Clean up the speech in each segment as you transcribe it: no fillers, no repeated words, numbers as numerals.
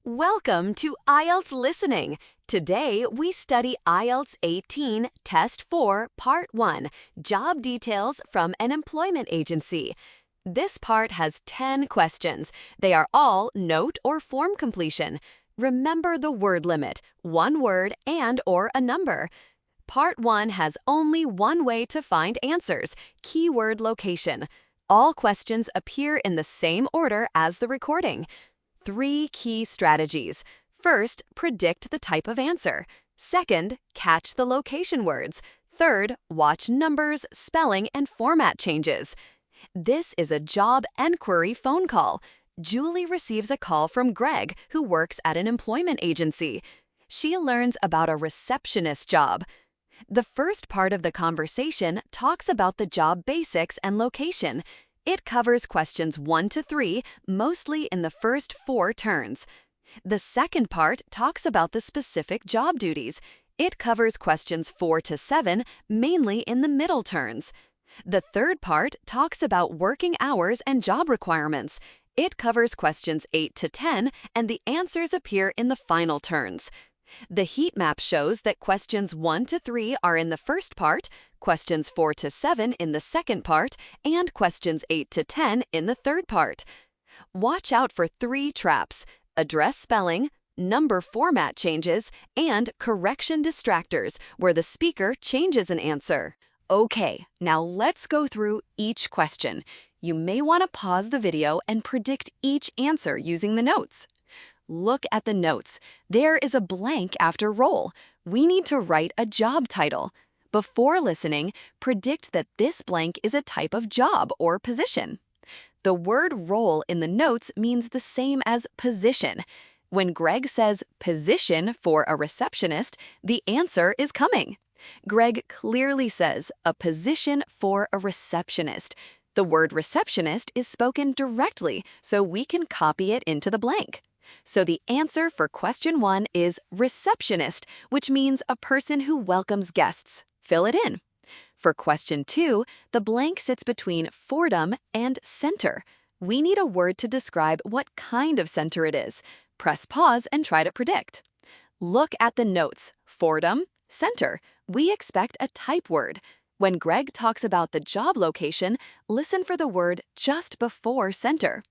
Welcome to IELTS Listening. Today we study IELTS 18 Test 4 Part 1, Job Details from an Employment Agency. This part has 10 questions. They are all note or form completion. Remember the word limit, one word and or a number. Part 1 has only one way to find answers, keyword location. All questions appear in the same order as the recording. 3 key strategies. First, predict the type of answer. Second, catch the location words. Third, watch numbers, spelling, and format changes. This is a job enquiry phone call. Julie receives a call from Greg, who works at an employment agency. She learns about a receptionist job. The first part of the conversation talks about the job basics and location. It covers questions 1 to 3, mostly in the first 4 turns. The second part talks about the specific job duties. It covers questions 4 to 7, mainly in the middle turns. The third part talks about working hours and job requirements. It covers questions 8 to 10, and the answers appear in the final turns. The heat map shows that questions 1 to 3 are in the first part, questions 4 to 7 in the second part, and questions 8 to 10 in the third part. Watch out for 3 traps: address spelling, number format changes, and correction distractors, where the speaker changes an answer. Okay, now let's go through each question. You may want to pause the video and predict each answer using the notes. Look at the notes. There is a blank after role. We need to write a job title. Before listening, predict that this blank is a type of job or position. The word role in the notes means the same as position. When Greg says position for a receptionist, the answer is coming. Greg clearly says a position for a receptionist. The word receptionist is spoken directly, so we can copy it into the blank. So the answer for question 1 is receptionist, which means a person who welcomes guests. Fill it in. For question 2, the blank sits between fordham and center. We need a word to describe what kind of center it is. Press pause and try to predict. Look at the notes. Fordham, center. We expect a type word. When Greg talks about the job location, listen for the word just before center.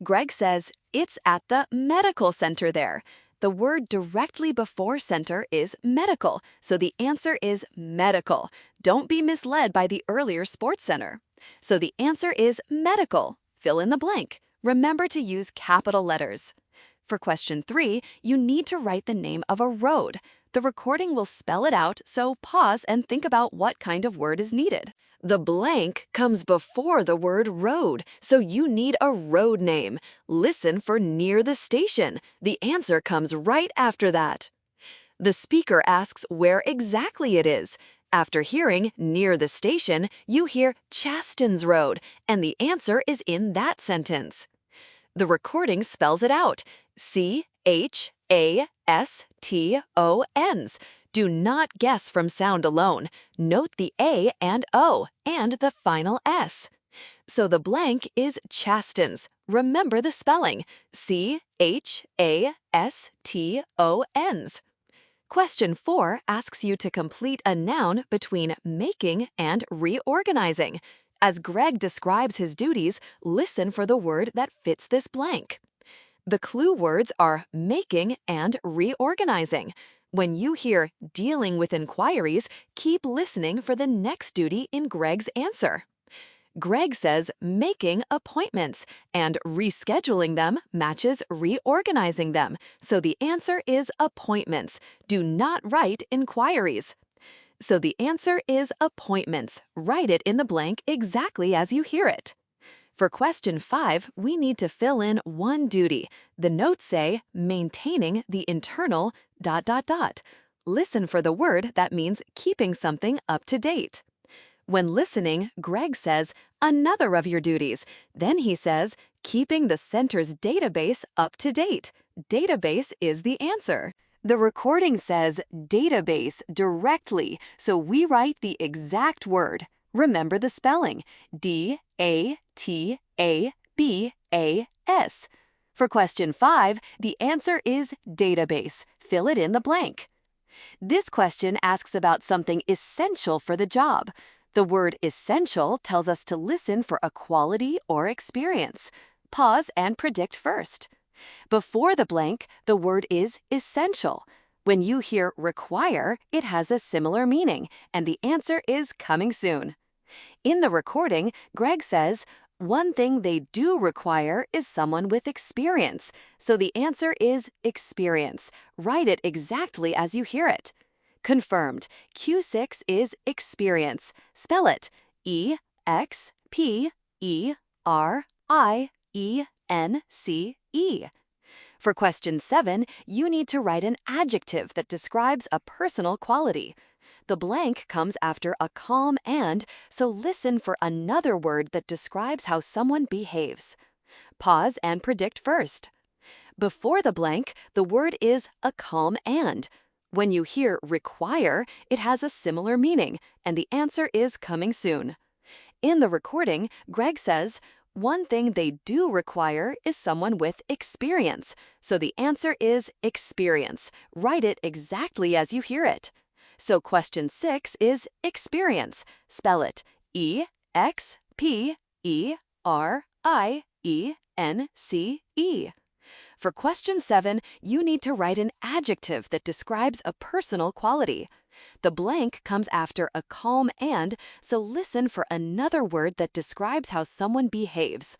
Greg says, "It's at the medical center there." The word directly before center is medical, so the answer is medical. Don't be misled by the earlier sports center. So the answer is medical. Fill in the blank. Remember to use capital letters. For question 3, you need to write the name of a road. The recording will spell it out, so pause and think about what kind of word is needed. The blank comes before the word road, so you need a road name. Listen for near the station. The answer comes right after that. The speaker asks where exactly it is. After hearing near the station, you hear Chaston's Road, and the answer is in that sentence. The recording spells it out. Chaston's. Do not guess from sound alone. Note the A and O and the final S. So the blank is Chaston's. Remember the spelling. Chaston's. Question 4 asks you to complete a noun between making and reorganizing. As Greg describes his duties, listen for the word that fits this blank. The clue words are making and reorganizing. When you hear dealing with inquiries, keep listening for the next duty in Greg's answer. Greg says making appointments, and rescheduling them matches reorganizing them, so the answer is appointments. Do not write inquiries. So the answer is appointments. Write it in the blank exactly as you hear it. For question 5, we need to fill in one duty. The notes say maintaining the internal ... Listen for the word that means keeping something up to date. When listening, Greg says another of your duties. Then he says keeping the center's database up to date. Database is the answer. The recording says database directly, so we write the exact word. Remember the spelling, D-A-T-A-B-A-S. For question 5, the answer is database. Fill it in the blank. This question asks about something essential for the job. The word essential tells us to listen for a quality or experience. Pause and predict first. Before the blank, the word is essential. When you hear require, it has a similar meaning, and the answer is coming soon. In the recording, Greg says, one thing they do require is someone with experience. So the answer is experience. Write it exactly as you hear it. Confirmed. Q6 is experience. Spell it EXPERIENCE. For question 7, you need to write an adjective that describes a personal quality. The blank comes after a calm and, so listen for another word that describes how someone behaves. Pause and predict first. Before the blank, the word is a calm and. When you hear require, it has a similar meaning, and the answer is coming soon. In the recording, Greg says, one thing they do require is someone with experience. So the answer is experience. Write it exactly as you hear it. So question 6 is experience. Spell it EXPERIENCE. For question 7, you need to write an adjective that describes a personal quality. The blank comes after a calm and, so listen for another word that describes how someone behaves.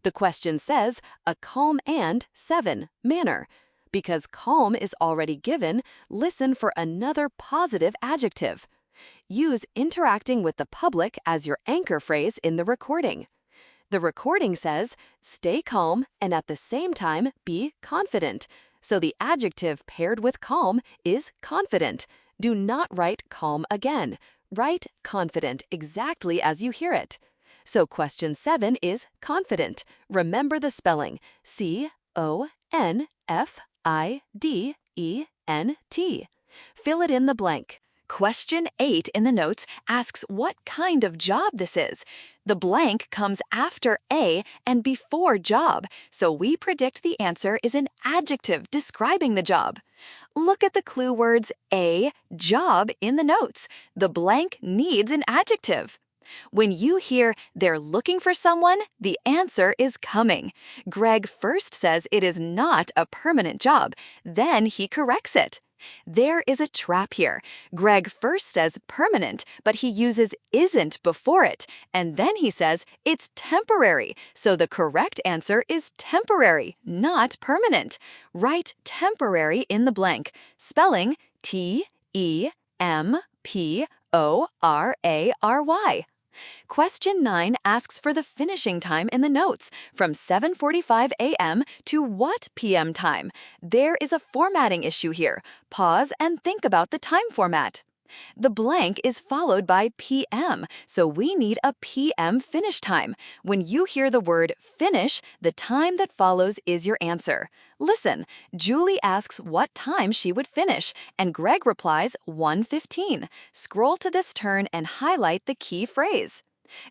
The question says, a calm and 7 manner. Because calm is already given, listen for another positive adjective. Use interacting with the public as your anchor phrase in the recording. The recording says, stay calm and at the same time be confident. So the adjective paired with calm is confident. Do not write calm again. Write confident exactly as you hear it. So question 7 is confident. Remember the spelling, CONFIDENT. Fill it in the blank. Question 8 in the notes asks what kind of job this is. The blank comes after A and before job, so we predict the answer is an adjective describing the job. Look at the clue words a, job in the notes. The blank needs an adjective. When you hear they're looking for someone, the answer is coming. Greg first says it is not a permanent job, then he corrects it. There is a trap here. Greg first says permanent, but he uses isn't before it, and then he says it's temporary, so the correct answer is temporary, not permanent. Write temporary in the blank, spelling TEMPORARY. Question 9 asks for the finishing time in the notes, from 7:45 a.m. to what p.m. time? There is a formatting issue here. Pause and think about the time format. The blank is followed by p.m., so we need a p.m. finish time. When you hear the word finish, the time that follows is your answer. Listen, Julie asks what time she would finish, and Greg replies 1:15. Scroll to this turn and highlight the key phrase.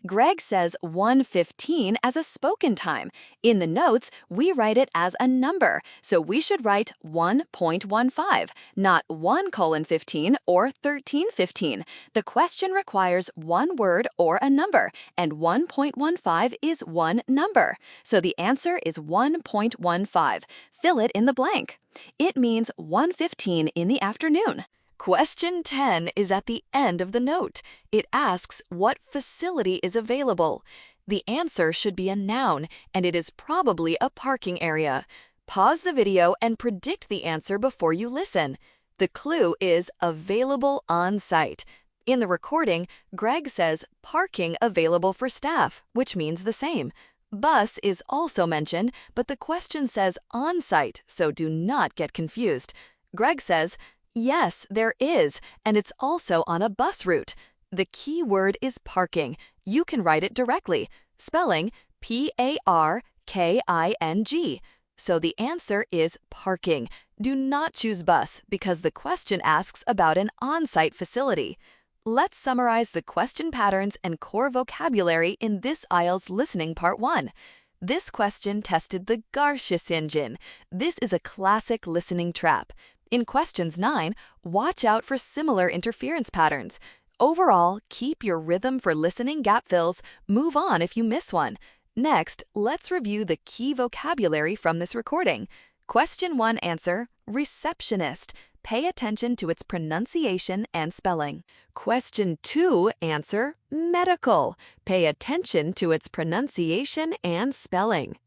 Greg says 1:15 as a spoken time. In the notes, we write it as a number, so we should write 1.15, not 1:15 or 13:15. The question requires one word or a number, and 1.15 is one number. So the answer is 1.15. Fill it in the blank. It means 1:15 in the afternoon. Question 10 is at the end of the note. It asks what facility is available. The answer should be a noun, and it is probably a parking area. Pause the video and predict the answer before you listen. The clue is available on site. In the recording, Greg says parking available for staff, which means the same. Bus is also mentioned, but the question says on site, so do not get confused. Greg says, yes, there is, and it's also on a bus route. The key word is parking. You can write it directly, spelling P-A-R-K-I-N-G. So the answer is parking. Do not choose bus because the question asks about an on-site facility. Let's summarize the question patterns and core vocabulary in this IELTS listening part 1. This question tested the Garcius engine. This is a classic listening trap. In questions 9, watch out for similar interference patterns. Overall, keep your rhythm for listening gap fills. Move on if you miss one. Next, let's review the key vocabulary from this recording. Question 1 answer, receptionist. Pay attention to its pronunciation and spelling. Question 2 answer, medical. Pay attention to its pronunciation and spelling.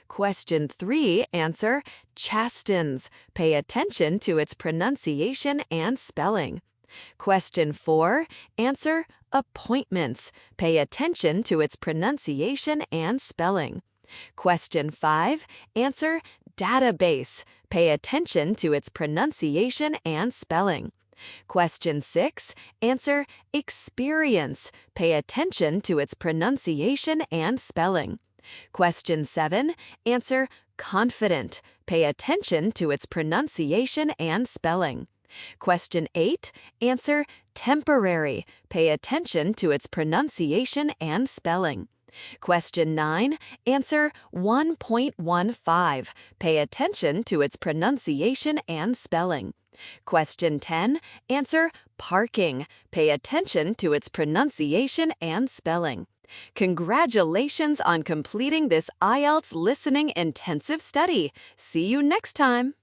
Question 3 answer, chastens. Pay attention to its pronunciation and spelling. Question 4 answer, appointments. Pay attention to its pronunciation and spelling. Question 5 answer, database. Pay attention to its pronunciation and spelling. Question 6 answer, experience. Pay attention to its pronunciation and spelling. Question 7 answer, confident. Pay attention to its pronunciation and spelling. Question 8 answer, temporary. Pay attention to its pronunciation and spelling. Question 9 answer, 1.15. Pay attention to its pronunciation and spelling. Question 10 answer, parking. Pay attention to its pronunciation and spelling. Congratulations on completing this IELTS listening intensive study. See you next time.